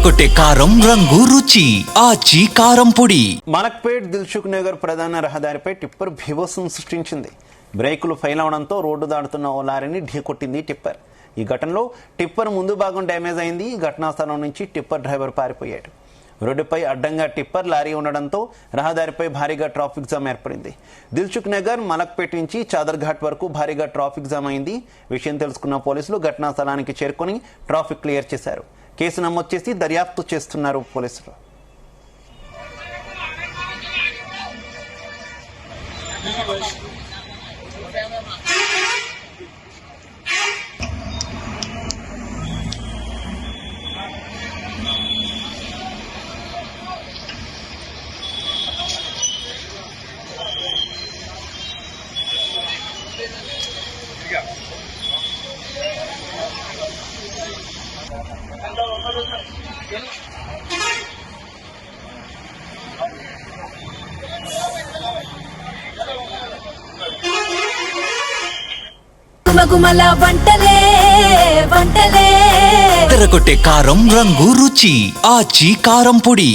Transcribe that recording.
తెరకొట్టే కారం రంగు రుచి ఆచి కారం పొడి. మలక్పేట్ దిల్సుఖ్ నగర్ ప్రధాన రహదారిపై టిప్పర్ బీభత్సం సృష్టించింది. బ్రేకులు ఫెయిల్ అవడంతో రోడ్డు దాటుతున్న ఓ లారీని ఢీకొట్టింది టిప్పర్. ఈ ఘటనలో టిప్పర్ ముందు భాగం డ్యామేజ్ అయింది. ఘటనా స్థలం నుంచి టిప్పర్ డ్రైవర్ పారిపోయాడు. రోడ్డుపై అడ్డంగా టిప్పర్ లారీ ఉండడంతో రహదారిపై భారీగా ట్రాఫిక్ జామ్ ఏర్పడింది. దిల్సుఖ్ నగర్ మలక్పేట్ నుంచి చాదర్ఘాట్ వరకు భారీగా ట్రాఫిక్ జామ్ అయింది. విషయం తెలుసుకున్న పోలీసులు ఘటనా స్థలానికి చేరుకుని ట్రాఫిక్ క్లియర్ చేశారు. కేసు నమోదు చేసి దర్యాప్తు చేస్తున్నారు పోలీసులు. గుమగుమల వంటలే వంటలే తెరకొట్టే కారం రంగు రుచి ఆచి కారం పొడి.